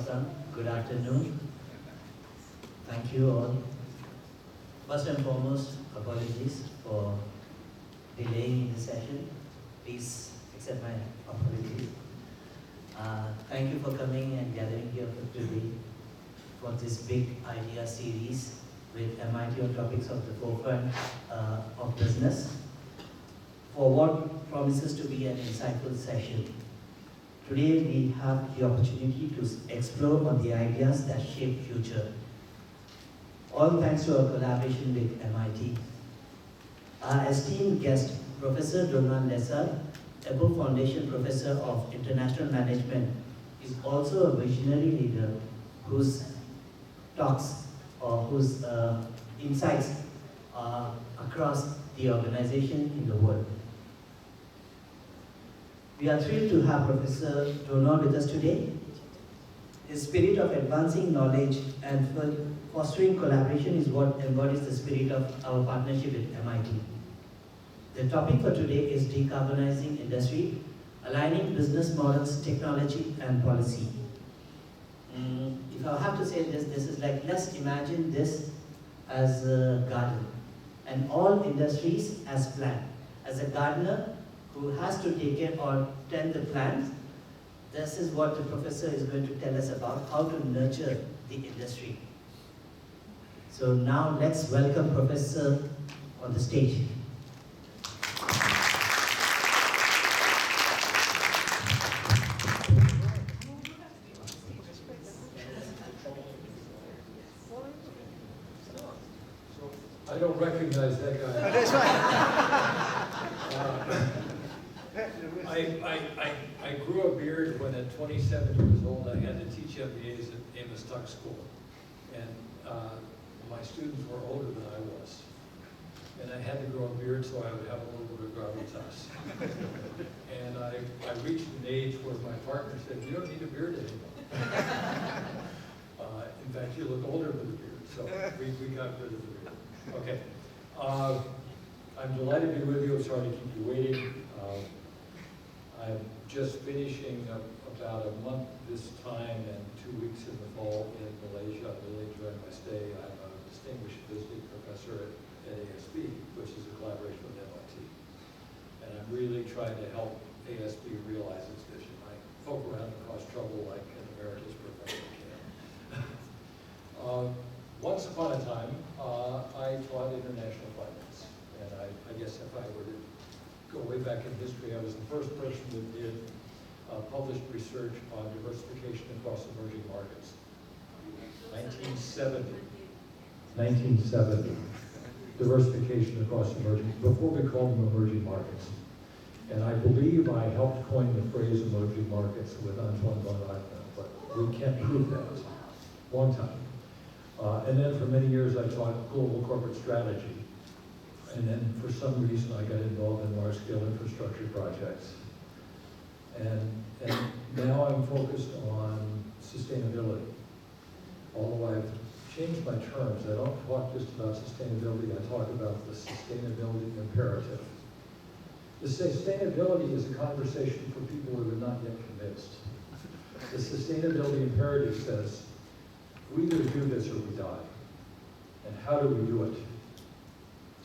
Awesome. Good afternoon. Thank you all. First and foremost, apologies for delaying the session. Please accept my apologies. Thank you for coming and gathering here for today for this big idea series with MIT on topics of the forefront of business for what promises to be an insightful session. Today we have the opportunity to explore on the ideas that shape future. All thanks to our collaboration with MIT. Our esteemed guest, Professor Donald Lessard, Apple Foundation Professor of International Management, is also a visionary leader whose talks or whose insights are across the organization in the world. We are thrilled to have Professor Donald with us today. His spirit of advancing knowledge and fostering collaboration is what embodies the spirit of our partnership with MIT. The topic for today is decarbonizing industry, aligning business models, technology, and policy. If I have to say this is like, let's imagine this as a garden and all industries as plant. As a gardener who has to take care or tend the plants, this is what the professor is going to tell us about, how to nurture the industry. So now let's welcome Professor on the stage. I don't recognize that guy. That's right. I grew a beard when at 27 years old I had to teach MBAs at Amos Tuck School. And my students were older than I was. And I had to grow a beard so I would have a little bit of gravitas. And I reached an age where my partner said, "You don't need a beard anymore." In fact, you look older with a beard. So we got rid of the beard. Okay. I'm delighted to be with you. I'm sorry to keep you waiting. I'm just finishing about a month this time and 2 weeks in the fall in Malaysia. I'm really enjoying my stay. I'm a distinguished visiting professor at ASB, which is a collaboration with MIT. And I'm really trying to help ASB realize its vision. I poke around and cause trouble like an emeritus professor can. Once upon a time, I taught international finance. And I guess if I were to go way back in history, I was the first person that did published research on diversification across emerging markets. 1970. 1970. Diversification across emerging, before we called them emerging markets. And I believe I helped coin the phrase emerging markets with Antoine von Eichmann, but we can't prove that. Long time. And then for many years I taught global corporate strategy. And then for some reason I got involved in large-scale infrastructure projects. And now I'm focused on sustainability. Although I've changed my terms, I don't talk just about sustainability, I talk about the sustainability imperative. The sustainability is a conversation for people who are not yet convinced. The sustainability imperative says, we either do this or we die. And how do we do it?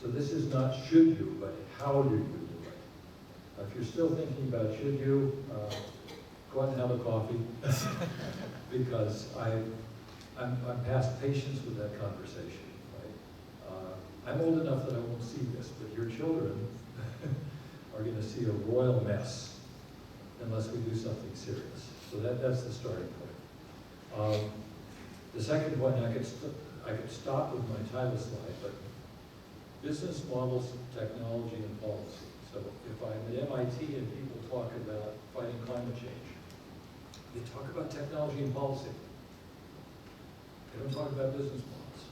So this is not should you, but how do you do it? If you're still thinking about should you, go out and have a coffee, because I'm past patience with that conversation. Right? I'm old enough that I won't see this, but your children are going to see a royal mess unless we do something serious. So that's the starting point. The second point, I could stop with my title slide, but business models, technology, and policy. So if I'm at MIT and people talk about fighting climate change, they talk about technology and policy. They don't talk about business models.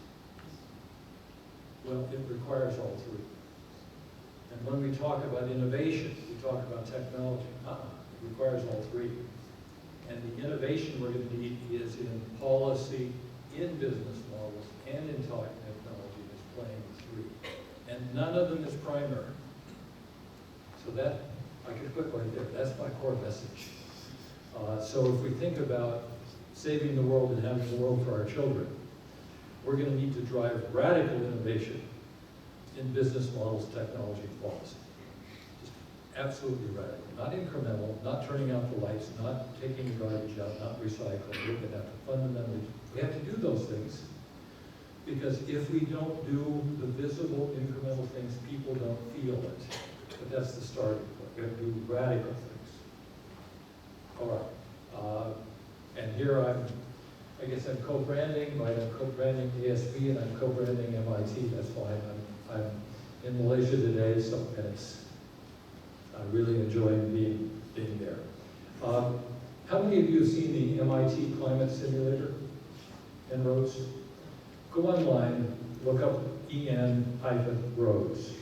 Well, it requires all three. And when we talk about innovation, we talk about technology. It requires all three. And the innovation we're going to need is in policy, in business models, and in technology is playing three. And none of them is primary. So that, I could put right there, that's my core message. So if we think about saving the world and having the world for our children, we're going to need to drive radical innovation in business models, technology, and policy. Just absolutely radical. Not incremental, not turning out the lights, not taking the garbage out, not recycling. We're going to have to fundamentally, we have to do those things, because if we don't do the visible incremental things, people don't feel it. But that's the starting point. We have to do radical things. All right. And here I guess I'm co-branding, right? I'm co-branding ASB and I'm co-branding MIT. That's fine. I'm in Malaysia today, so I really enjoy being there. How many of you have seen the MIT climate simulator and roads? Go online, look up EN-roads,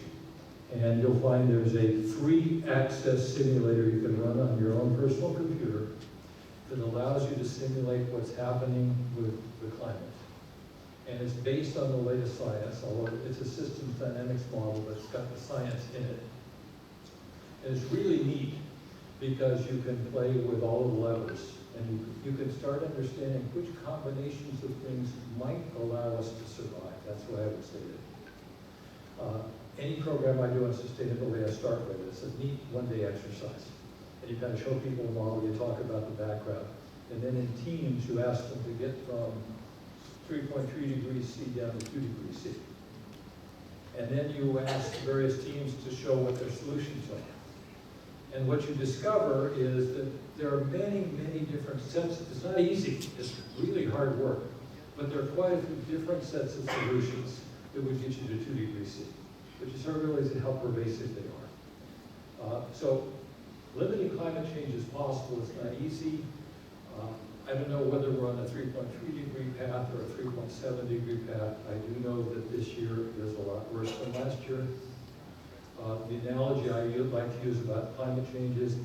and you'll find there's a free access simulator you can run on your own personal computer that allows you to simulate what's happening with the climate. And it's based on the latest science, although it's a systems dynamics model that's got the science in it. And it's really neat because you can play with all of the levers and you can start understanding which combinations of things might allow us to survive. That's the way I would say it. Any program I do on sustainability, I start with it. It's a neat one-day exercise. And you kind of show people a model, you talk about the background. And then in teams, you ask them to get from 3.3 degrees C down to 2 degrees C. And then you ask various teams to show what their solutions are. And what you discover is that there are many, many different sets. It's not easy, it's really hard work. But there are quite a few different sets of solutions that would get you to 2 degrees C, which is hard to realize how pervasive they are. So limiting climate change is possible, it's not easy. I don't know whether we're on a 3.3 degree path or a 3.7 degree path. I do know that this year is a lot worse than last year. The analogy I like to use about climate change is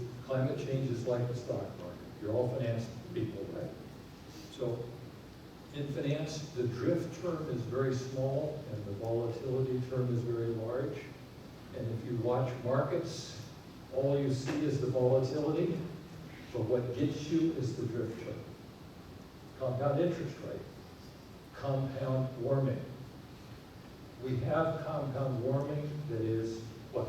like the stock market. You're all finance people, right? So in finance, the drift term is very small and the volatility term is very large. And if you watch markets, all you see is the volatility, but what gets you is the drift term. Compound interest rate, compound warming. We have compound warming that is, what,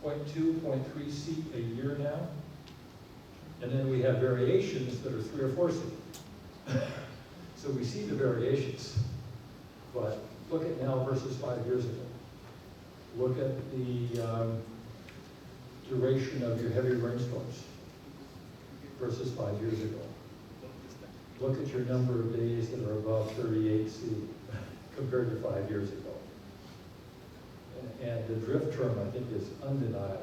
0.2, 0.3 C a year now? And then we have variations that are 3 or 4 C. So we see the variations, but look at now versus 5 years ago. Look at the duration of your heavy rainstorms versus 5 years ago. Look at your number of days that are above 38 C compared to 5 years ago. And the drift term, I think, is undeniable.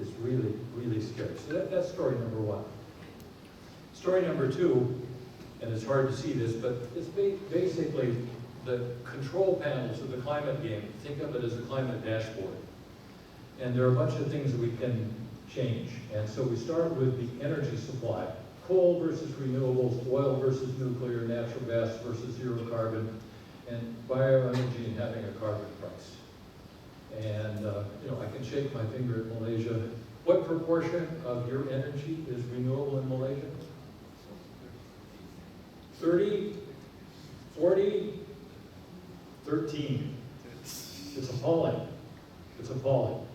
It's really, really scary. So that's story number one. Story number two, and it's hard to see this, but it's basically the control panels of the climate game. Think of it as a climate dashboard. And there are a bunch of things that we can change. And so we start with the energy supply. Coal versus renewables, oil versus nuclear, natural gas versus zero carbon, and bioenergy and having a carbon price. And I can shake my finger at Malaysia. What proportion of your energy is renewable in Malaysia? 30, 40, 13. It's appalling. It's appalling.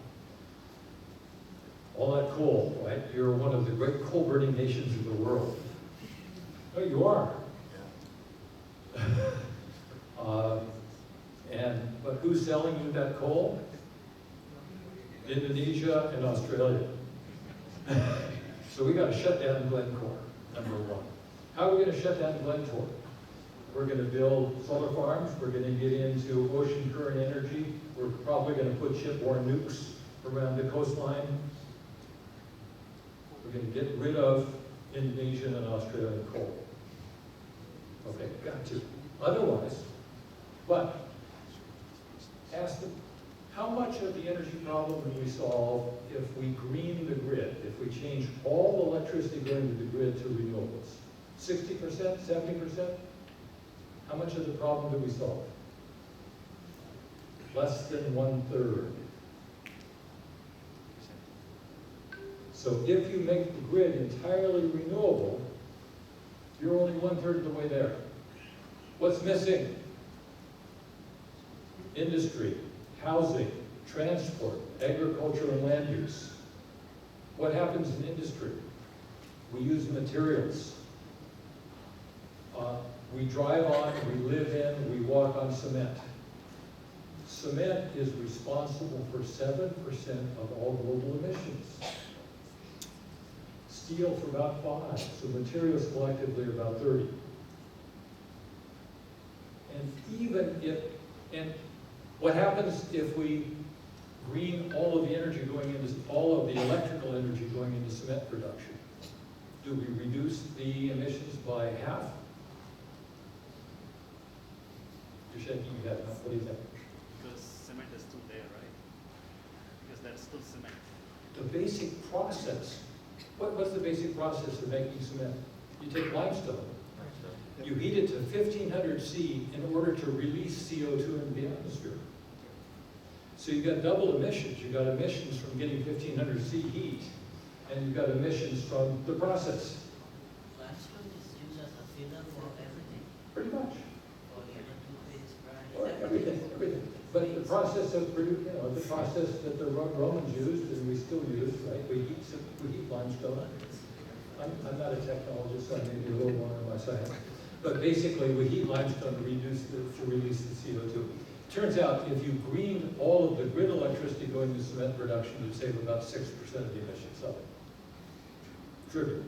All that coal, right? You're one of the great coal-burning nations in the world. No, you are. But who's selling you that coal? Indonesia and Australia. So we got to shut down Glencore, number one. How are we going to shut down Glencore? We're going to build solar farms. We're going to get into ocean current energy. We're probably going to put shipborne nukes around the coastline. We're going to get rid of Indonesian and Australian coal. Okay, got to. Otherwise, but ask them, how much of the energy problem can we solve if we green the grid, if we change all the electricity going to the grid to renewables? 60%, 70%? How much of the problem do we solve? Less than 1/3. So if you make the grid entirely renewable, You're only 1/3 of the way there. What's missing? Industry, housing, transport, agriculture, and land use. What happens in industry? We use materials. We drive on, we live in, we walk on cement. Cement is responsible for 7% of all global emissions. Steel for about 5%, so materials collectively are about 30%. And what happens if we green all of the energy going into, all of the electrical energy going into cement production? Do we reduce the emissions by half? You're shaking your head, what do you think? Because cement is still there, right? Because that's still cement. The basic process, what's the basic process of making cement? You take limestone, you heat it to 1500 C in order to release CO2 into the atmosphere. So you've got double emissions. You've got emissions from getting 1500 C heat, and you've got emissions from the process. Limestone is used as a filler for everything. Pretty much. For even toothpaste, Or brush, everything. But the process of producing, the process that the Romans used and we still use, right? We heat limestone. I'm not a technologist, so I may be a little wrong on my science. But basically, we heat limestone to release the CO2. Turns out, if you greened all of the grid electricity going to cement production, you'd save about 6% of the emissions of it. Trivial.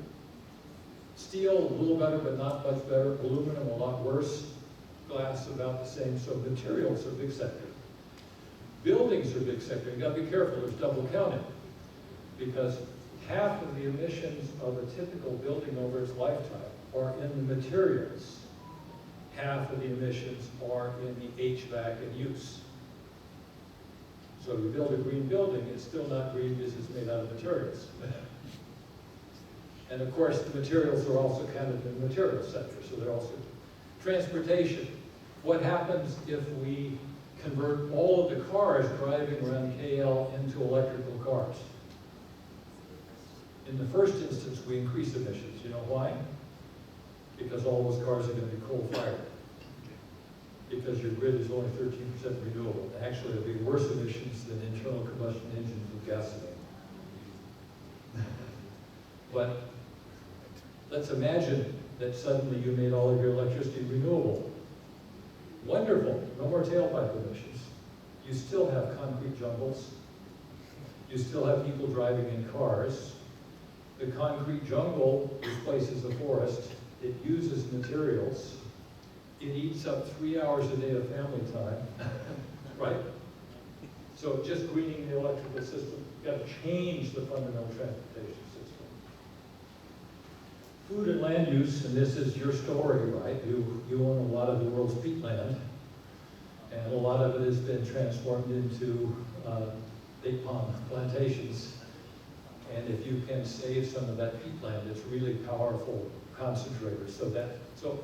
Steel, a little better, but not much better. Aluminum, a lot worse. Glass, about the same. So materials are a big sector. Buildings are a big sector. You've got to be careful. There's double counting. Because half of the emissions of a typical building over its lifetime are in the materials. Half of the emissions are in the HVAC and use. So if you build a green building, it's still not green because it's made out of materials. And of course, the materials are also counted in the materials sector, so they're also transportation. What happens if we convert all of the cars driving around KL into electrical cars? In the first instance, we increase emissions. You know why? Because all those cars are going to be coal-fired. Because your grid is only 13% renewable. Actually, it'll be worse emissions than internal combustion engines with gasoline. But let's imagine that suddenly you made all of your electricity renewable. Wonderful, no more tailpipe emissions. You still have concrete jungles. You still have people driving in cars. The concrete jungle displaces the forest. It uses materials. It eats up 3 hours a day of family time, right? So just greening the electrical system, you've got to change the fundamental transportation system. Food and land use, and this is your story, right? You own a lot of the world's peatland, and a lot of it has been transformed into date palm plantations. And if you can save some of that peatland, it's really powerful concentrators. So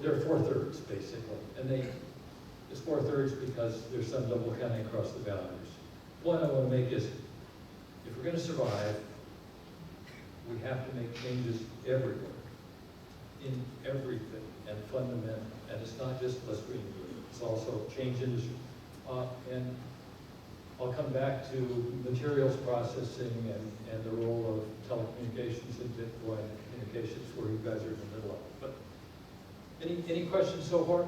they're 4/3 basically, and it's 4/3 because there's some double counting across the boundaries. Point I want to make is, if we're going to survive, we have to make changes everywhere, in everything, and fundamental. And it's not just less green, it's also change industry. And I'll come back to materials processing and the role of telecommunications and Bitcoin communications, where you guys are in the middle of it. But any questions so far?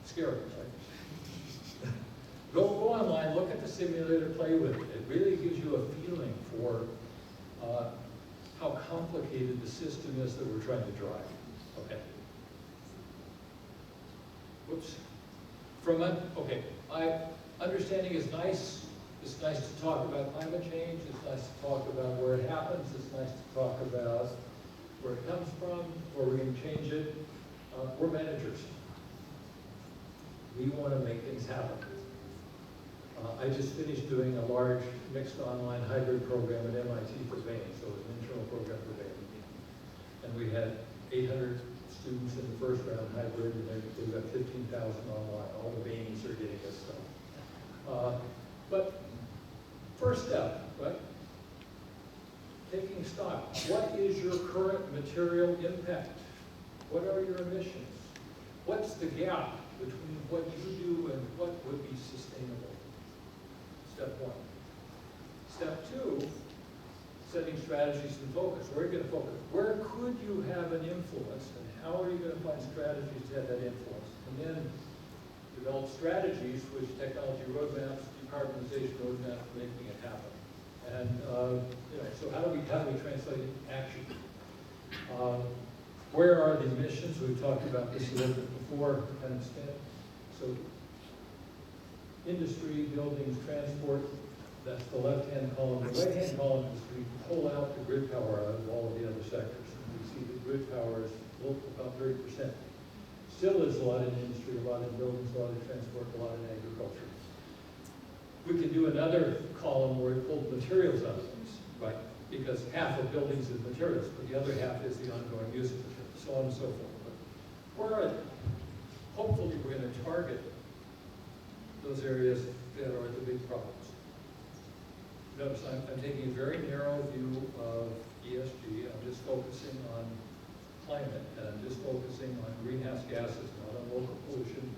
Scary, right? Go online, look at the simulator, play with it. It really gives you a feeling for how complicated the system is that we're trying to drive. Okay. Whoops. Understanding is nice. It's nice to talk about climate change. It's nice to talk about where it happens. It's nice to talk about where it comes from, where we're going to change it. We're managers. We want to make things happen. I just finished doing a large mixed online hybrid program at MIT for Bain, so it was an internal program for Bain. And we had 800 students in the first round hybrid, and they've got 15,000 online. All the Bains are getting this stuff. But first step, right? Taking stock. What is your current material impact? What are your emissions? What's the gap between what you do and what would be sustainable? Step one. Step two, setting strategies and focus. Where are you going to focus? Where could you have an influence, and how are you going to find strategies to have that influence? And then develop strategies, which technology roadmaps, decarbonization roadmaps, making it happen. And so how do we translate it into action? Where are the emissions? We've talked about this a little bit before, kind of extent. So industry, buildings, transport, that's the left-hand column. The right-hand column is we pull out the grid power out of all of the other sectors. And we see the grid power is about 30%. Still is a lot in industry, a lot in buildings, a lot in transport, a lot in agriculture. We can do another column where we pull materials out of things, right? Because half of buildings is materials, but the other half is the ongoing use of materials, so on and so forth. But where are they? Hopefully we're going to target those areas that are the big problems. Notice I'm taking a very narrow view of ESG. I'm just focusing on climate, and I'm just focusing on greenhouse gases, not on local pollution.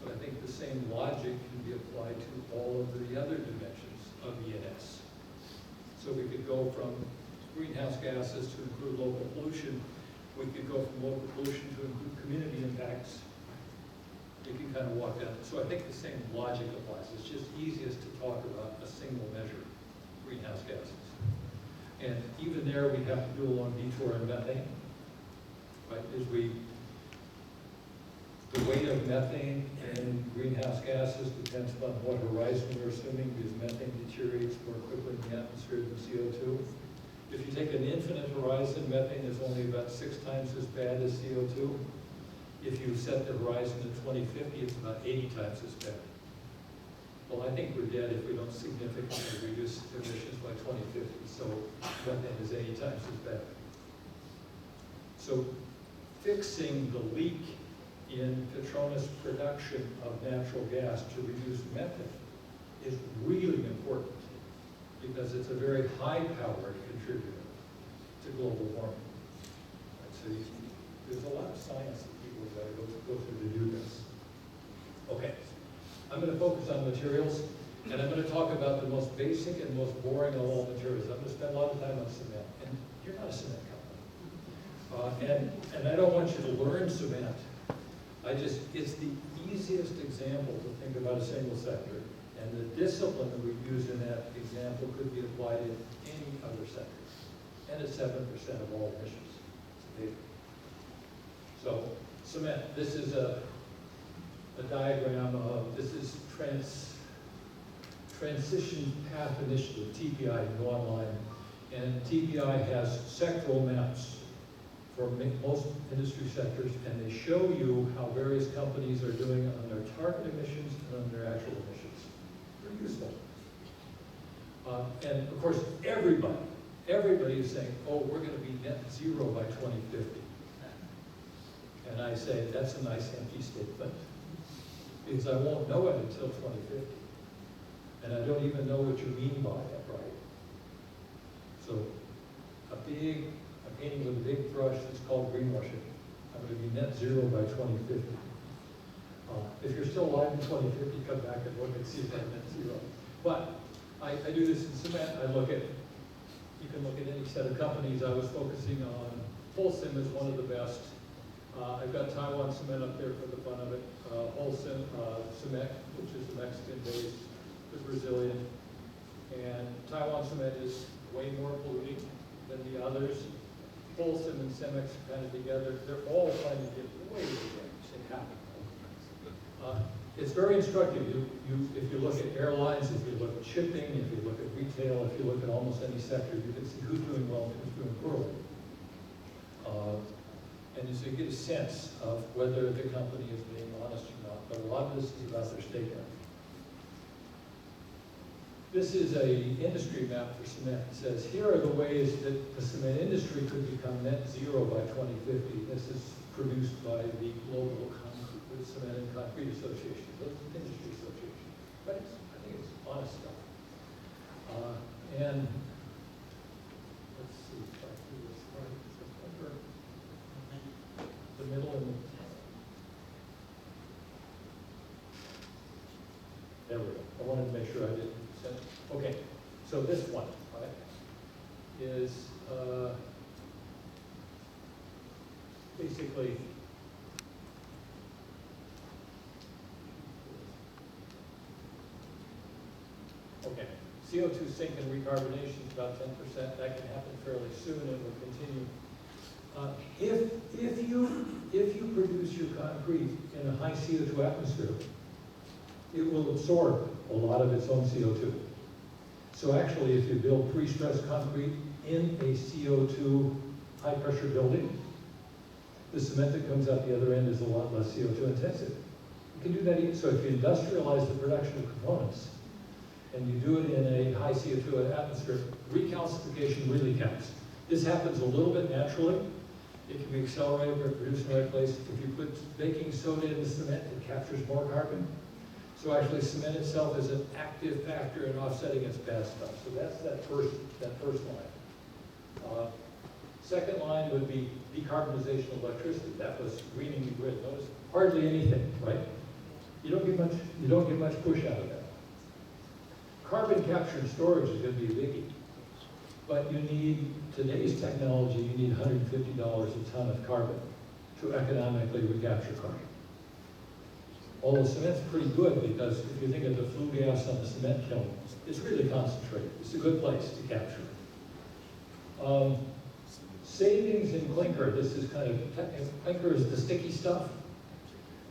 But I think the same logic can be applied to all of the other dimensions of ENS. So we could go from greenhouse gases to include local pollution. We could go from local pollution to include community impacts. You can kind of walk down. So I think the same logic applies. It's just easiest to talk about a single measure, greenhouse gases. And even there, we have to do a long detour on methane. Right? The weight of methane in greenhouse gases depends upon what horizon we're assuming, because methane deteriorates more quickly in the atmosphere than CO2. If you take an infinite horizon, methane is only about 6 times as bad as CO2. If you set the horizon to 2050, it's about 80 times as bad. Well, I think we're dead if we don't significantly reduce emissions by 2050, so methane is 80 times as bad. So fixing the leak in Petronas production of natural gas to reduce methane is really important, because it's a very high-powered contributor to global warming. Right, so there's a lot of science that people have got to go through to do this. Okay, I'm going to focus on materials, and I'm going to talk about the most basic and most boring of all materials. I'm going to spend a lot of time on cement, and you're not a cement company. And I don't want you to learn cement. It's the easiest example to think about a single sector, and the discipline that we use in that example could be applied in any other sector. And it's 7% of all emissions. So cement, this is a diagram of, this is Transition Path Initiative, TPI, you go online. And TPI has sectoral maps for most industry sectors, and they show you how various companies are doing on their target emissions and on their actual emissions. Very useful. And of course, everybody is saying, oh, we're going to be net zero by 2050. And I say, that's a nice empty statement, because I won't know it until 2050. And I don't even know what you mean by it, right? So painting with a big brush that's called greenwashing. I'm going to be net zero by 2050. If you're still alive in 2050, come back and look and see if I'm net zero. But I do this in cement. You can look at any set of companies. I was focusing on Holcim is one of the best. I've got Taiwan Cement up there for the fun of it. Holcim Cement, which is Mexican-based, is Brazilian. And Taiwan Cement is way more polluting than the others. Holcim and Cemex kind of together, they're all trying to get way to happen. It's very instructive. If you look at airlines, if you look at shipping, if you look at retail, if you look at almost any sector, you can see who's doing well and who's doing poorly. And so you get a sense of whether the company is being honest or not. But a lot of this is about their statement. This is an industry map for cement. It says, here are the ways that the cement industry could become net zero by 2050. This is produced by the Global Cement and Concrete Association, the industry association. But I think it's honest stuff. And let's see if I do this right. The Okay, so this one, right, is basically okay. CO2 sink and recarbonation is about 10%. That can happen fairly soon and will continue. If you produce your concrete in a high CO2 atmosphere, it will absorb a lot of its own CO2. So actually, if you build pre-stressed concrete in a CO2 high-pressure building, the cement that comes out the other end is a lot less CO2 intensive. You can do that. So if you industrialize the production of components, and you do it in a high CO2 atmosphere, recalcification really counts. This happens a little bit naturally. It can be accelerated or produced in the right place. If you put baking soda in the cement, it captures more carbon. So actually cement itself is an active factor in offsetting its bad stuff. So that's that first line. Second line would be decarbonization of electricity. That was greening the grid. Notice hardly anything, right? You don't get much push out of that. Carbon capture and storage is going to be a biggie. But you need, today's technology, you need $150 a ton of carbon to economically recapture carbon. Although cement's pretty good because if you think of the flue gas on the cement kiln, it's really concentrated. It's a good place to capture it. Savings in clinker, this is kind of, clinker is the sticky stuff.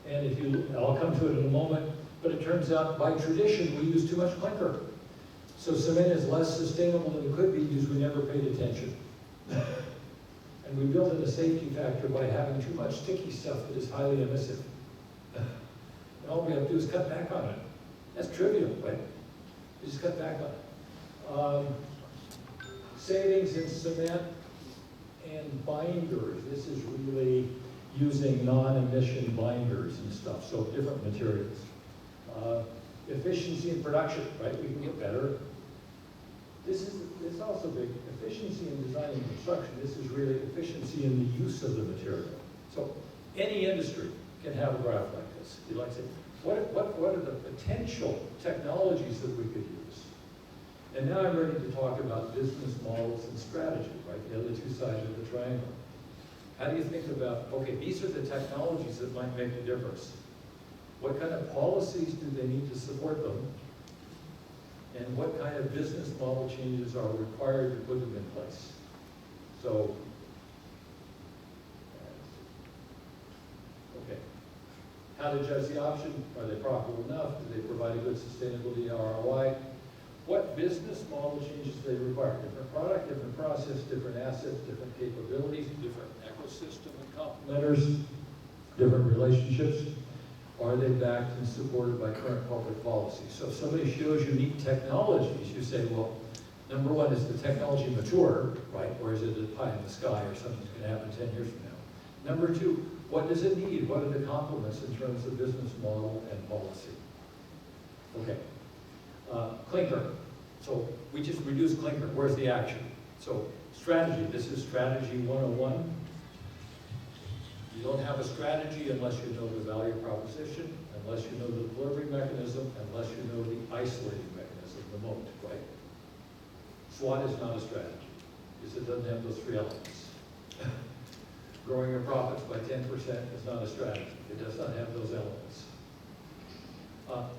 And if you, I'll come to it in a moment, but it turns out by tradition we use too much clinker. So cement is less sustainable than it could be because we never paid attention. And we built in a safety factor by having too much sticky stuff that is highly emissive. And all we have to do is cut back on it. That's trivial, right? You just cut back on it. Savings in cement and binders. This is really using non-emission binders and stuff, so different materials. Efficiency in production, right? We can get better. This is also big. Efficiency in design and construction. This is really efficiency in the use of the material. So any industry can have a graph like this. You'd like to say, what are the potential technologies that we could use? And now I'm ready to talk about business models and strategy, right? The other two sides of the triangle. How do you think about, okay, these are the technologies that might make a difference. What kind of policies do they need to support them? And what kind of business model changes are required to put them in place? So, okay. How to judge the option? Are they profitable enough? Do they provide a good sustainability ROI? What business model changes do they require? Different product, different process, different assets, different capabilities, different ecosystem and complementers, different relationships. Are they backed and supported by current public policy? So if somebody shows you neat technologies, you say, well, number one, is the technology mature, right? Or is it a pie in the sky or something's going to happen 10 years from now? Number two, what does it need? What are the complements in terms of business model and policy? Okay. Clinker. So we just reduced clinker. Where's the action? So strategy. This is strategy 101. You don't have a strategy unless you know the value proposition, unless you know the delivery mechanism, unless you know the isolating mechanism, the moat, right? SWOT is not a strategy because it doesn't have those three elements. Growing your profits by 10% is not a strategy. It does not have those elements.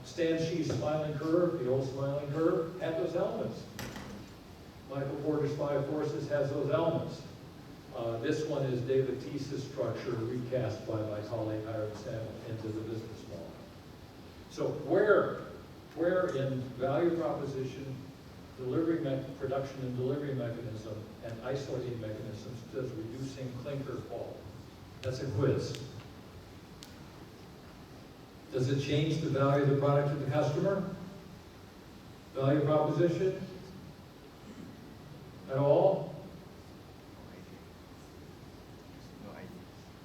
Stan Shee's smiling curve, the old smiling curve, had those elements. Michael Porter's 5 forces has those elements. This one is David Teese's structure recast by my colleague Hiram Samuel into the business model. So where in value proposition, production and delivery mechanism, and isolating mechanisms does reducing clinker fall? That's a quiz. Does it change the value of the product to the customer? Value proposition? At all?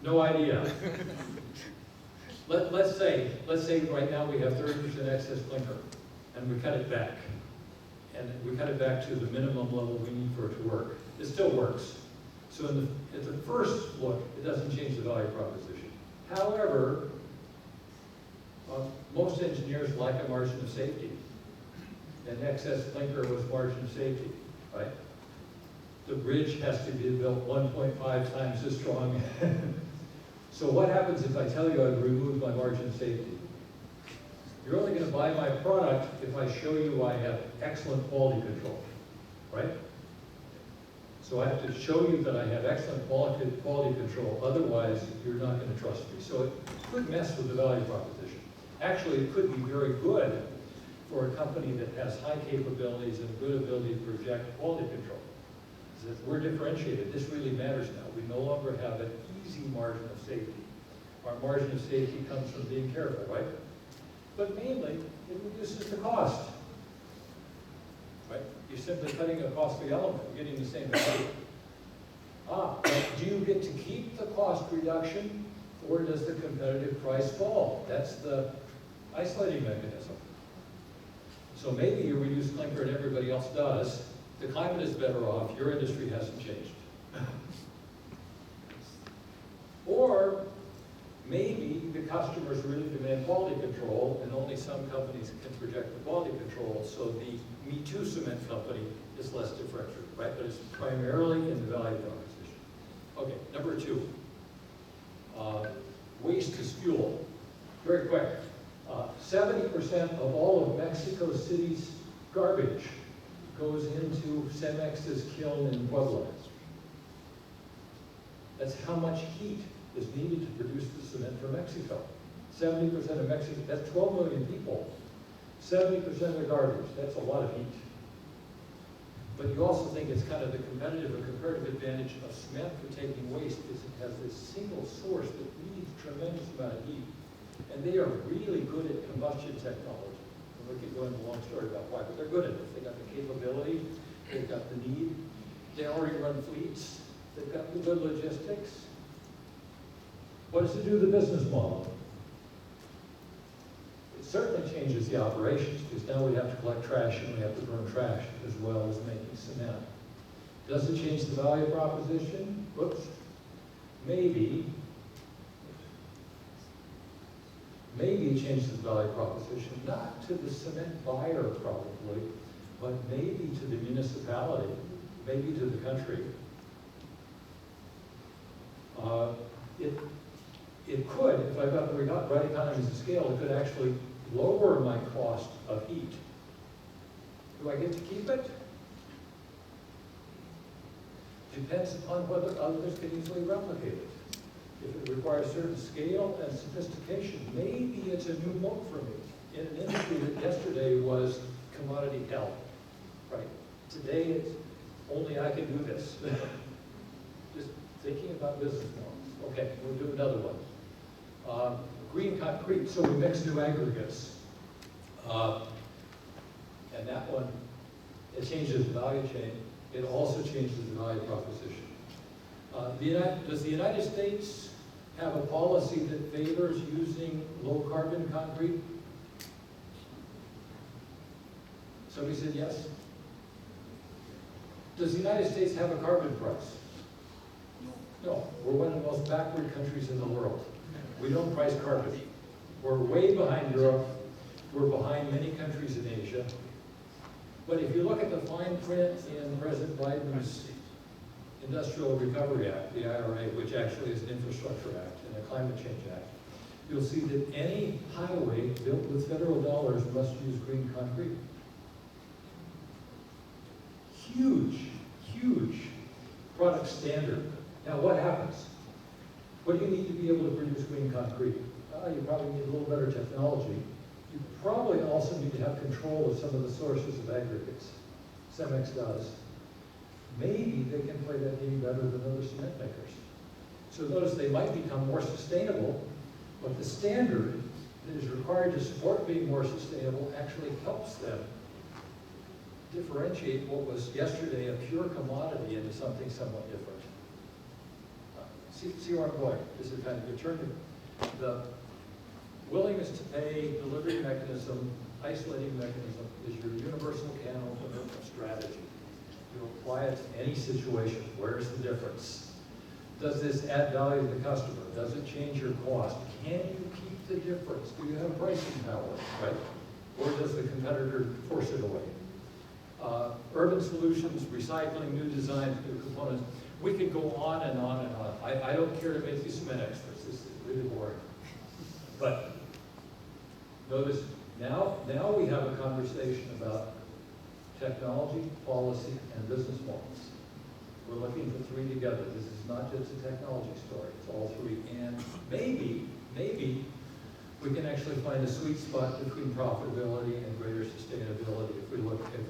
No idea. Let's say right now we have 30% excess clinker, and we cut it back. And we cut it back to the minimum level we need for it to work. It still works. So at the first look, it doesn't change the value proposition. However, most engineers like a margin of safety. and excess clinker was margin safety, right? The bridge has to be built 1.5 times as strong. So what happens if I tell you I've removed my margin safety? You're only going to buy my product if I show you I have excellent quality control, right? So I have to show you that I have excellent quality control, otherwise you're not going to trust me. So it could mess with the value proposition. Actually, it could be very good for a company that has high capabilities and good ability to project quality control. So we're differentiated. This really matters now. We no longer have an easy margin of safety. Our margin of safety comes from being careful, right? But mainly, it reduces the cost. Right? You're simply cutting a costly element, you're getting the same value. Do you get to keep the cost reduction, or does the competitive price fall? That's the isolating mechanism. So maybe you reduce clinker and everybody else does. The climate is better off, your industry hasn't changed. Or maybe the customers really demand quality control and only some companies can project the quality control, so the Me Too cement company is less differentiated, right? But it's primarily in the value proposition. Okay, number 2. Waste is fuel. Very quick. 70% of all of Mexico City's garbage goes into Cemex's kiln in Puebla. That's how much heat is needed to produce the cement for Mexico. 70% of Mexico, that's 12 million people. 70% of the garbage, that's a lot of heat. But you also think it's kind of the comparative advantage of cement for taking waste is it has this single source that needs a tremendous amount of heat. And they are really good at combustion technology. And we could go into a long story about why, but they're good at it. They've got the capability, they've got the need, they already run fleets, they've got the good logistics. What does it do to the business model? It certainly changes the operations, because now we have to collect trash and we have to burn trash as well as making cement. Does it change the value proposition? Whoops. Maybe. Maybe it changes the value proposition, not to the cement buyer probably, but maybe to the municipality, maybe to the country. It could, if I've got the right economies of scale, it could actually lower my cost of heat. Do I get to keep it? Depends upon whether others can easily replicate it. If it requires certain scale and sophistication, maybe it's a new moat for me in an industry that yesterday was commodity hell, right? Today it's only I can do this. Just thinking about business models. Okay, we'll do another one. Green concrete, so we mix new aggregates. And that one, it changes the value chain. It also changes the value proposition. Does the United States have a policy that favors using low carbon concrete? Somebody said yes. Does the United States have a carbon price? No. We're one of the most backward countries in the world. We don't price carbon. We're way behind Europe. We're behind many countries in Asia. But if you look at the fine print in President Biden's Industrial Recovery Act, the IRA, which actually is an infrastructure act and a climate change act, you'll see that any highway built with federal dollars must use green concrete. Huge, huge product standard. Now what happens? What do you need to be able to produce green concrete? You probably need a little better technology. You probably also need to have control of some of the sources of aggregates. Cemex does. Maybe they can play that game better than other cement makers. So notice they might become more sustainable, but the standard that is required to support being more sustainable actually helps them differentiate what was yesterday a pure commodity into something somewhat different. See where I'm going? This is kind of your turn. The willingness to pay delivery mechanism, isolating mechanism, is your universal canon of strategy. You apply it to any situation. Where's the difference? Does this add value to the customer? Does it change your cost? Can you keep the difference? Do you have pricing power, right? Or does the competitor force it away? urban solutions, recycling, new designs, new components. We could go on and on and on. I don't care to make you cement experts. This is really boring. But notice, now we have a conversation about technology, policy, and business models. We're looking for three together. This is not just a technology story. It's all three. And maybe we can actually find a sweet spot between profitability and greater sustainability if we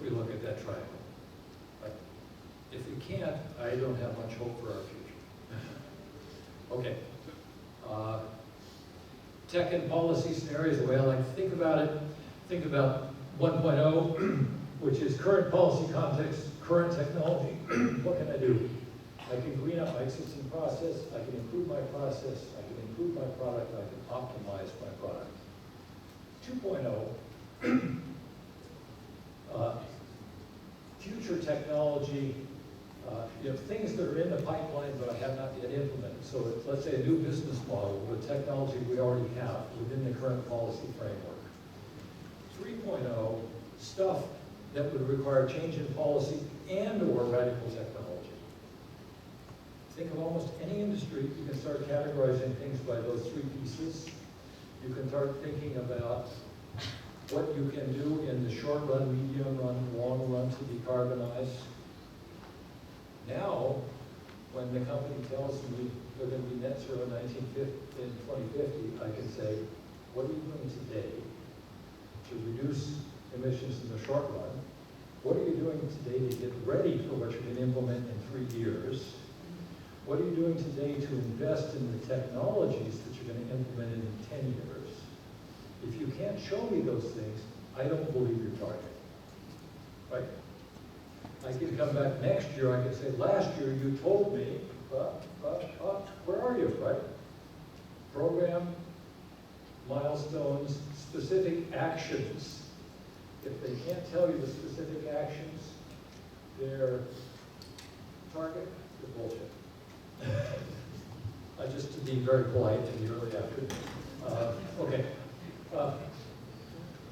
look at that triangle. Right? If we can't, I don't have much hope for our future. Okay. Tech and policy scenarios, the way I like to think about it, think about 1.0, which is current policy context, current technology. What can I do? I can green up my existing process, I can improve my process, I can improve my product, I can optimize my product. 2.0, future technology, things that are in the pipeline but I have not yet implemented. So let's say a new business model with technology we already have within the current policy framework. 3.0, stuff that would require change in policy and or radical technology. Think of almost any industry, you can start categorizing things by those three pieces. You can start thinking about what you can do in the short run, medium run, long run to decarbonize. Now, when the company tells me they're going to be net zero in 2050, I can say, what are you doing today to reduce emissions in the short run? What are you doing today to get ready for what you're going to implement in 3 years? What are you doing today to invest in the technologies that you're going to implement in 10 years? If you can't show me those things, I don't believe your target, right? I can come back next year, I can say, last year you told me, where are you, right? Program, milestones, specific actions. If they can't tell you the specific actions, their target is bullshit. Just to be very polite in the early afternoon. Okay.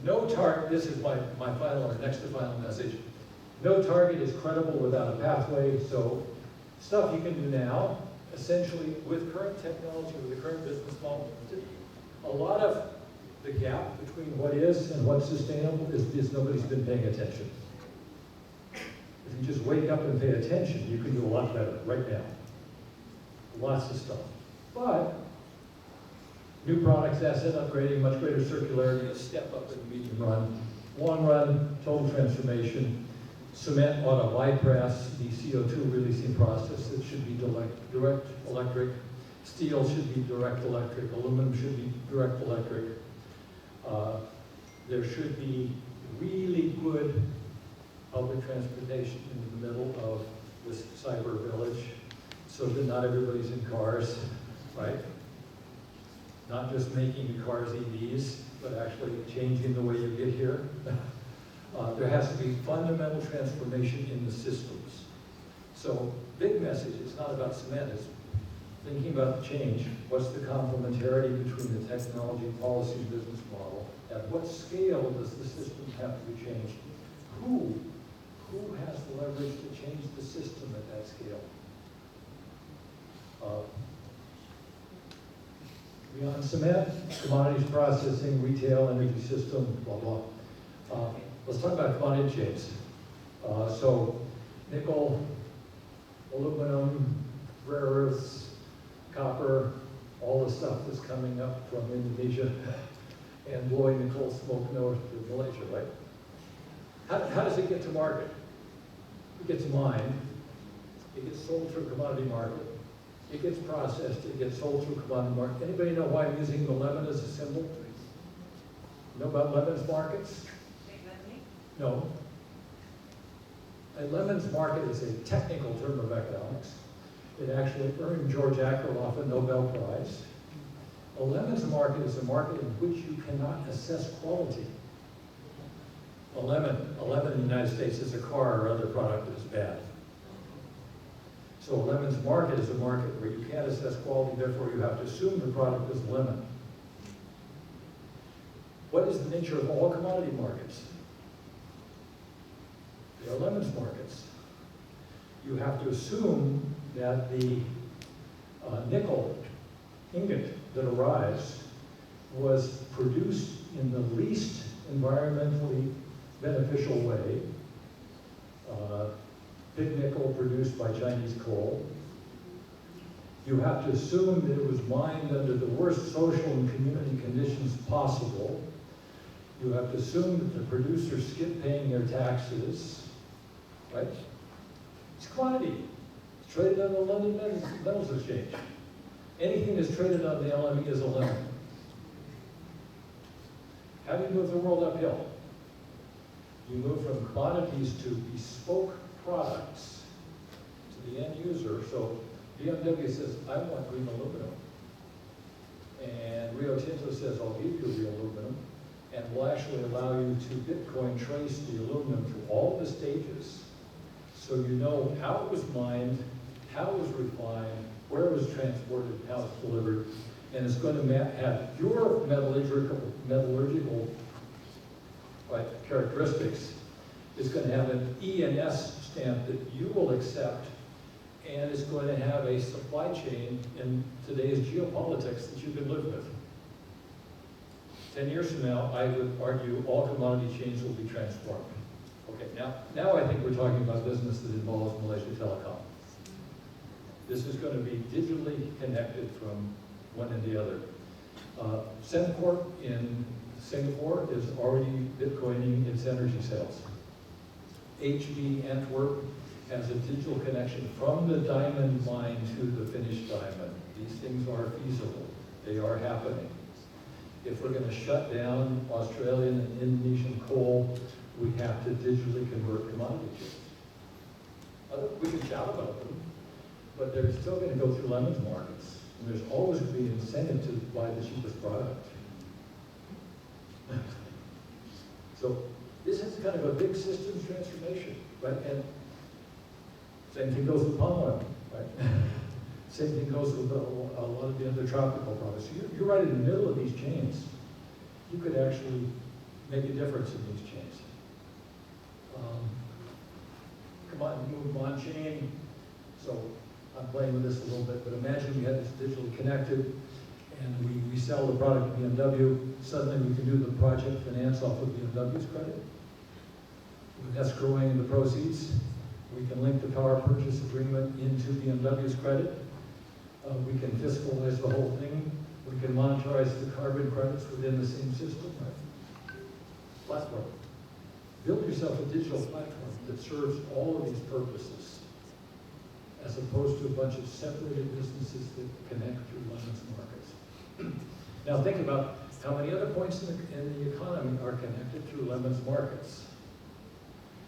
No target, this is my final or next to final message. No target is credible without a pathway, so stuff you can do now, essentially with current technology, with the current business model, a lot of the gap between what is and what's sustainable is nobody's been paying attention. If you just wake up and pay attention, you can do a lot better right now. Lots of stuff. But new products, asset upgrading, much greater circularity, a step up in the medium run. Long run, total transformation. Cement ought to bypass the CO2 releasing process. It should be direct electric. Steel should be direct electric. Aluminum should be direct electric. There should be really good public transportation in the middle of this cyber village so that not everybody's in cars, right? Not just making the cars EVs, but actually changing the way you get here. There has to be fundamental transformation in the systems. So big message, it's not about cement, it's thinking about the change. What's the complementarity between the technology, policy, and business model? At what scale does the system have to be changed? Who has the leverage to change the system at that scale? Beyond cement, commodities processing, retail, energy system, blah, blah. Let's talk about commodity chains. So nickel, aluminum, rare earths, copper, all the stuff that's coming up from Indonesia and blowing the coal smoke north to Malaysia, right? How does it get to market? It gets mined, it gets sold through commodity market, it gets processed, it gets sold through commodity market. Anybody know why I'm using the lemon as a symbol? Know about lemons markets? No. A lemons market is a technical term of economics. It actually earned George Akerlof a Nobel Prize. A lemons market is a market in which you cannot assess quality. A lemon in the United States is a car or other product that is bad. So a lemons market is a market where you can't assess quality, therefore you have to assume the product is lemon. What is the nature of all commodity markets? They are lemons markets, you have to assume that the nickel ingot that arrives was produced in the least environmentally beneficial way. Big nickel produced by Chinese coal. You have to assume that it was mined under the worst social and community conditions possible. You have to assume that the producers skip paying their taxes, right? It's a commodity. It's traded on the London Metals Exchange. Anything that's traded on the LME is a lemon. How do you move the world uphill? You move from commodities to bespoke products to the end user. So BMW says, I want green aluminum. And Rio Tinto says, I'll give you real aluminum, and we'll actually allow you to Bitcoin trace the aluminum through all the stages, so you know how it was mined, how it was refined, where it was transported, how it's delivered, and it's going to have your metallurgical right, characteristics. It's going to have an E and S stamp that you will accept, and it's going to have a supply chain in today's geopolitics that you can live with. 10 years from now, I would argue all commodity chains will be transformed. Okay, now I think we're talking about business that involves Malaysia Telecom. This is going to be digitally connected from one and the other. Sembcorp in Singapore is already Bitcoining its energy sales. HB Antwerp has a digital connection from the diamond mine to the finished diamond. These things are feasible. They are happening. If we're going to shut down Australian and Indonesian coal, we have to digitally convert commodities. We can shout about them, but they're still going to go through lemons markets. And there's always going to be an incentive to buy the cheapest product. So this is kind of a big systems transformation, right? And same thing goes with palm oil, right? Same thing goes with a lot of the other tropical products. So you're right in the middle of these chains. You could actually make a difference in these chains. Come on, move on chain. So I'm playing with this a little bit, but imagine we had this digitally connected and we sell the product to BMW. Suddenly we can do the project finance off of BMW's credit. With escrowing the proceeds, we can link the power purchase agreement into BMW's credit. We can fiscalize the whole thing. We can monetize the carbon credits within the same system. Right? Platform. Build yourself a digital platform that serves all of these purposes, as opposed to a bunch of separated businesses that connect through lemons markets. Now think about how many other points in the economy are connected through lemons markets.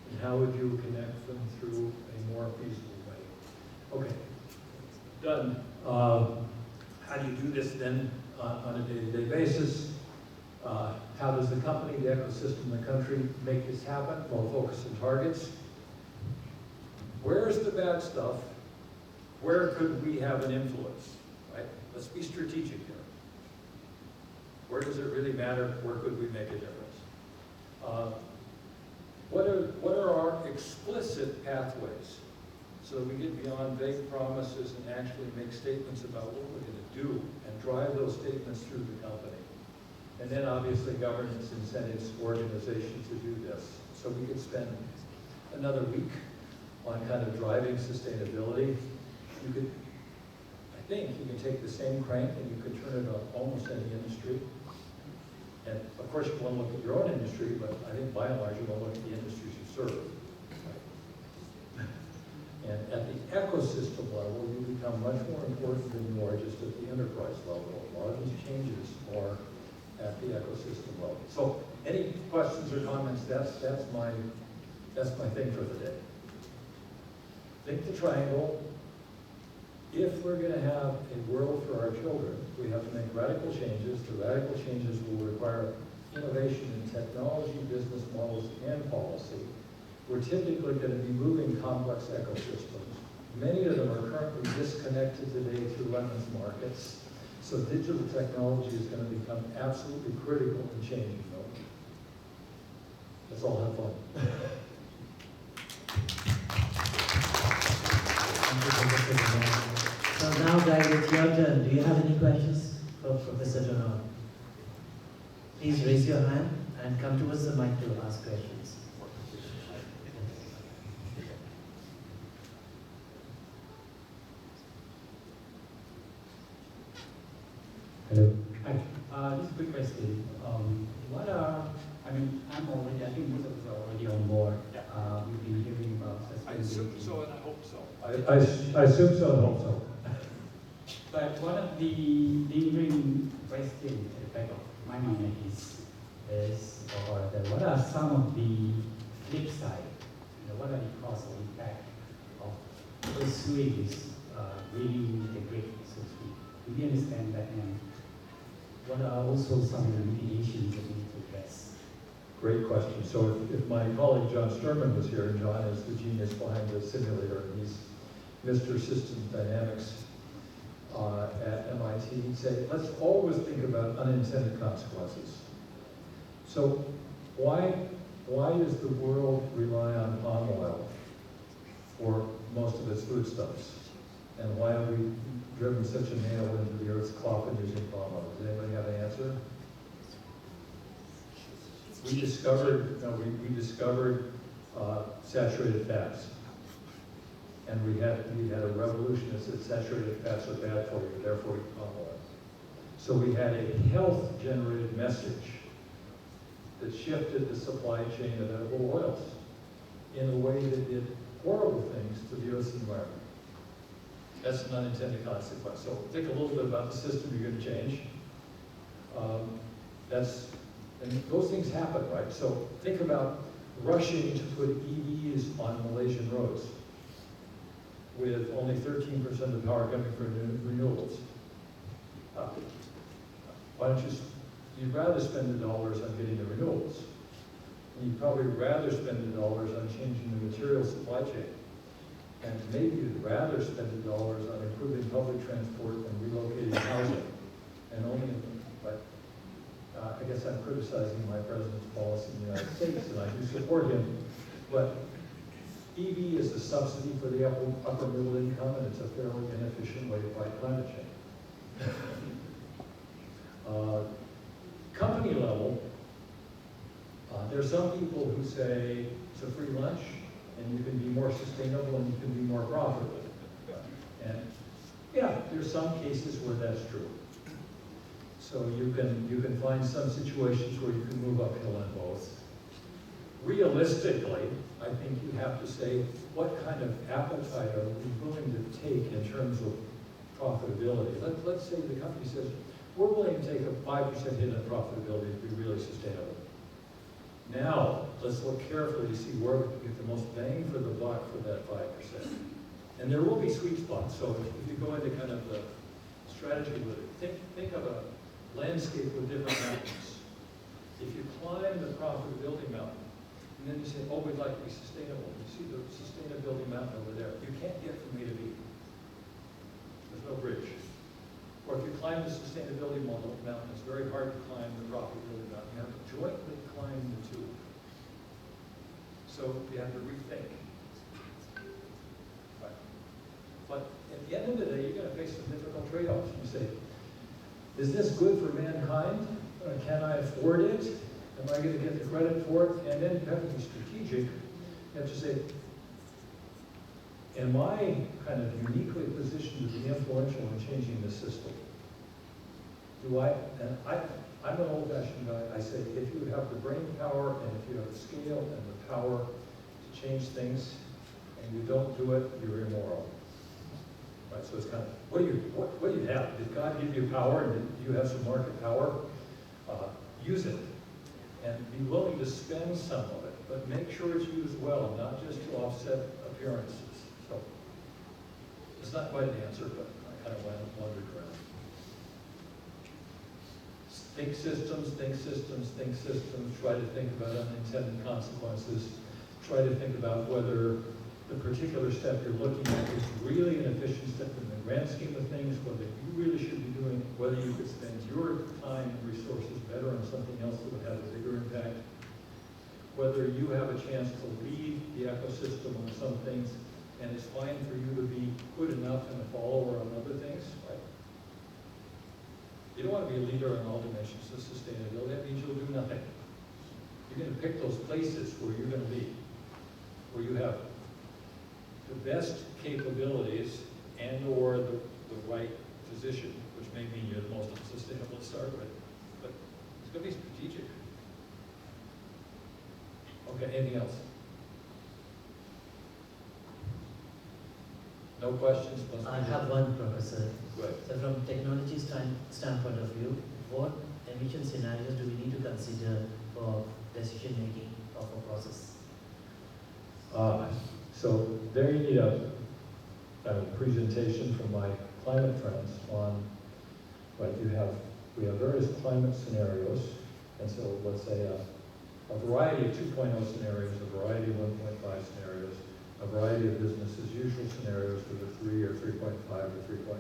And how would you connect them through a more feasible way? Okay, done. How do you do this then on a day-to-day basis? How does the company, the ecosystem, the country make this happen? Well, focus and targets. Where's the bad stuff? Where could we have an influence, right? Let's be strategic here. Where does it really matter? Where could we make a difference? What are our explicit pathways so that we get beyond vague promises and actually make statements about what we're going to do and drive those statements through the company? And then obviously governance, incentives, organization to do this. So we could spend another week on kind of driving sustainability. You could, I think, you can take the same crank and you could turn it on almost any industry. And of course you want to look at your own industry, but I think by and large you want to look at the industries you serve. Right? And at the ecosystem level, you become much more important than you are just at the enterprise level. A lot of these changes are at the ecosystem level. So any questions or comments? That's my thing for the day. Think the triangle. If we're going to have a world for our children, we have to make radical changes. The radical changes will require innovation in technology, business models, and policy. We're typically going to be moving complex ecosystems. Many of them are currently disconnected today through lemons markets. So digital technology is going to become absolutely critical in changing them. Let's all have fun. it's your turn. Do you have any questions for Professor Donor? Please raise your hand and come towards the mic to ask questions. Hello. Hi. Just a quick question. What are, I mean, I'm already, I think most of us are already on board. We've been hearing about I assume sustainability. so and I hope so. I assume so and hope so. But one of the lingering questions at the back of my mind what are some of the flip side? What are the costs or impact of pursuing this green integration, so to speak? Do we understand that, and what are also some of the mitigations that we need to address? Great question. So if my colleague John Sturman was here, and John is the genius behind the simulator, and he's Mr. Systems Dynamics at MIT, he'd say, let's always think about unintended consequences. So why does the world rely on palm oil for most of its foodstuffs? And why have we driven such a nail into the earth's coffin using palm oil? Does anybody have an answer? We discovered saturated fats. And we had a revolution that said saturated fats are bad for you, therefore eat palm oil. So we had a health-generated message that shifted the supply chain of edible oils in a way that did horrible things to the Earth's environment. That's an unintended consequence. So think a little bit about the system you're going to change. And those things happen, right? So think about rushing to put EVs on Malaysian roads with only 13% of the power coming from renewables. Why don't you'd rather spend the dollars on getting the renewables. And you'd probably rather spend the dollars on changing the material supply chain. And maybe you'd rather spend the dollars on improving public transport and relocating housing. And but I guess I'm criticizing my president's policy in the United States, and I do support him. But EV is a subsidy for the upper middle income, and it's a fairly inefficient way to fight climate change. Company level, there are some people who say it's a free lunch, and you can be more sustainable and you can be more profitable. And yeah, there's some cases where that's true. So you can find some situations where you can move uphill on both. Realistically, I think you have to say, what kind of appetite are we willing to take in terms of profitability? Let's say the company says, we're willing to take a 5% hit on profitability to be really sustainable. Now, let's look carefully to see where we can get the most bang for the buck for that 5%. And there will be sweet spots. So if you go into kind of the strategy with it, think of a landscape with different mountains. If you climb the profitability mountain, and then you say, oh, we'd like to be sustainable. You see the sustainability mountain over there. You can't get from A to B. There's no bridge. Or if you climb the sustainability mountain, it's very hard to climb the profitability mountain. You have to jointly climb the two. So you have to rethink. Right. But at the end of the day, you're going to face some difficult trade-offs. You say, is this good for mankind? Can I afford it? Am I going to get the credit for it? And then you have to be strategic. You have to say, am I kind of uniquely positioned to be influential in changing the system? I'm an old-fashioned guy. I say, if you have the brain power and if you have the scale and the power to change things, and you don't do it, you're immoral. Right? So it's kind of, what do you have? Did God give you power, and do you have some market power? Use it, and be willing to spend some of it, but make sure it's used well, not just to offset appearances. So it's not quite an answer, but I kind of wandered around. Think systems, think systems, think systems. Try to think about unintended consequences. Try to think about whether the particular step you're looking at is really an efficient step in the grand scheme of things, whether you really should be doing it, whether you could spend your time and resources better on something else that would have a bigger impact, whether you have a chance to lead the ecosystem on some things, and it's fine for you to be good enough and a follower on other things, right? You don't want to be a leader in all dimensions of sustainability. That means you'll do nothing. You're going to pick those places where you're going to be, where you have the best capabilities and or the right position, which may mean you're the most unsustainable to start with, but it's going to be strategic. Okay, anything else? No questions? I have one, Professor. Good. So from technology standpoint of view, what emission scenarios do we need to consider for decision making of a process? So there you need a presentation from my climate friends on, right, we have various climate scenarios, and so let's say a variety of 2.0 scenarios, a variety of 1.5 scenarios, a variety of business as usual scenarios with a 3 or 3.5 or 3.9.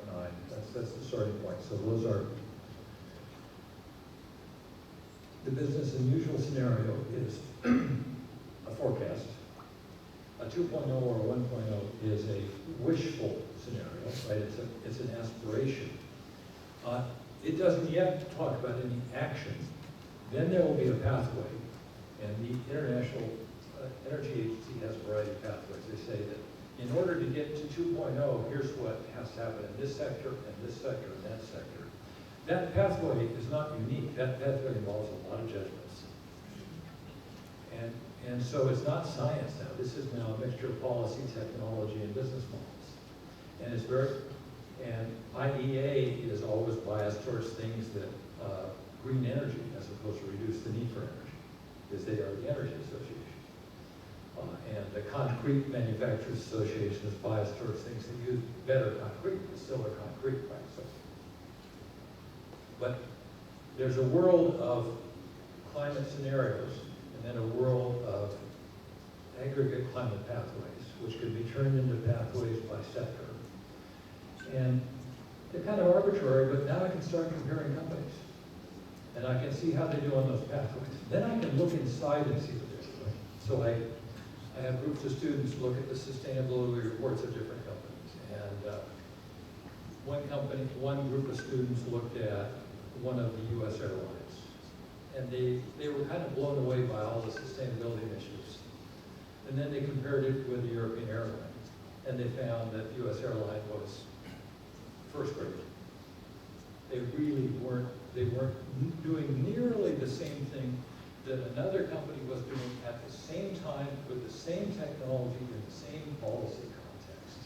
That's the starting point. So those are, the business as usual scenario is a forecast. A 2.0 or a 1.0 is a wishful scenario, right? It's an aspiration. It doesn't yet talk about any action. Then there will be a pathway, and the International Energy Agency has a variety of pathways. They say that in order to get to 2.0, here's what has to happen in this sector, and this sector, and that sector. That pathway is not unique. That pathway involves a lot of judgments. And so it's not science now. This is now a mixture of policy, technology, and business models. And it's and IEA is always biased towards things that green energy as opposed to reduce the need for energy, because they are the Energy Association. And the Concrete Manufacturers Association is biased towards things that use better concrete, but still are concrete, right? So, but there's a world of climate scenarios, and then a world of aggregate climate pathways, which can be turned into pathways by sector. And they're kind of arbitrary, but now I can start comparing companies. And I can see how they do on those pathways. Then I can look inside and see what they're doing. So I have groups of students look at the sustainability reports of different companies. And one group of students looked at one of the US airlines. And they were kind of blown away by all the sustainability initiatives. And then they compared it with the European airline. And they found that the US airline was first grade. They really weren't doing nearly the same thing that another company was doing at the same time with the same technology in the same policy context.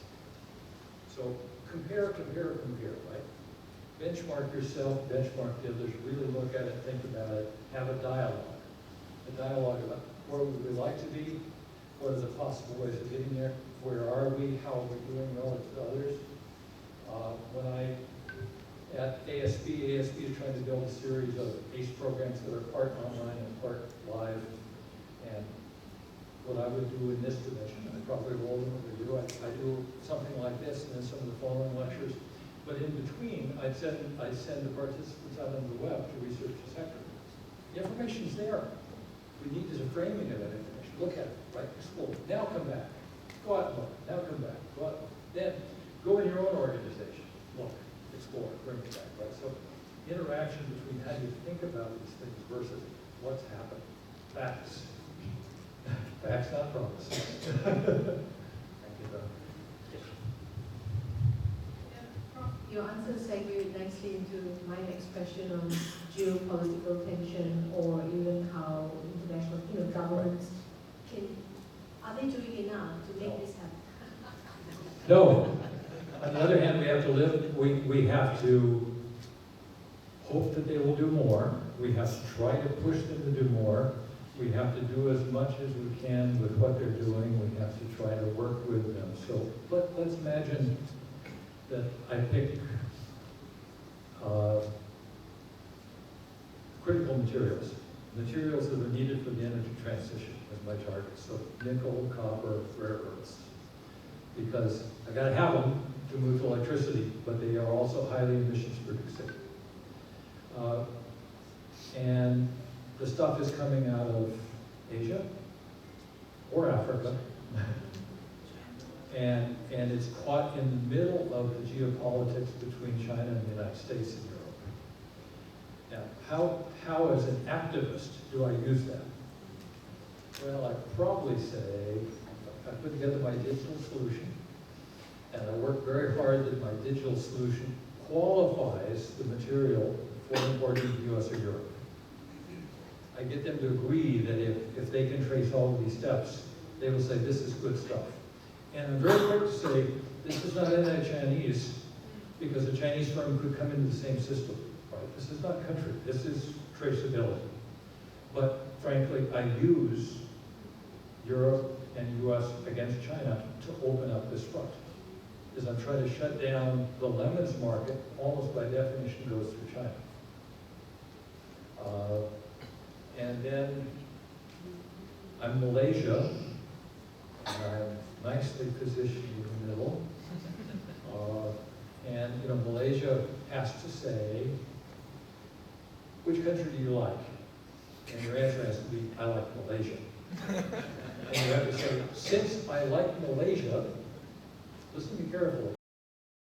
So compare, right? Benchmark yourself, benchmark the others, really look at it, think about it, have a dialogue. A dialogue about where would we like to be, what are the possible ways of getting there, where are we, how are we doing relative to others. At ASB is trying to build a series of ACE programs that are part online and part live. And what I would do in this division, I probably will ultimately do, I do something like this and then some of the following lectures. But in between, I'd send the participants out on the web to research the sector. The information's there. We need is a framing of that information. Look at it, right? Explore. Now come back. Go out and look. Now come back. Go out and look. Then go in your own organization. Look, explore, bring it back, right? So interaction between how you think about these things versus what's happening. Facts. Facts, not promises. Thank you, Doug. Your answer segued nicely into my next question on geopolitical tension, or even how international, governments are they doing enough to make this happen? No. On the other hand, we have to we have to hope that they will do more. We have to try to push them to do more. We have to do as much as we can with what they're doing. We have to try to work with them. So let's imagine that I pick critical materials that are needed for the energy transition as my target. So nickel, copper, rare earths. Because I got to have them to move to electricity, but they are also highly emissions producing. And the stuff is coming out of Asia or Africa. And it's caught in the middle of the geopolitics between China and the United States and Europe. Now, how as an activist do I use that? Well, I'd probably say I put together my digital solution, and I work very hard that my digital solution qualifies the material for importing to the US or Europe. I get them to agree that if they can trace all of these steps, they will say this is good stuff. And I'm very quick to say this is not anti-Chinese, because a Chinese firm could come into the same system. Right? This is not country, this is traceability. But frankly, I use Europe and US against China to open up this front. Is I'm trying to shut down the lemons market, almost by definition goes through China. And then I'm Malaysia, and I'm nicely positioned in the middle. And you know, Malaysia has to say, which country do you like? And your answer has to be, I like Malaysia. And you have to say, since I like Malaysia, listen to me carefully,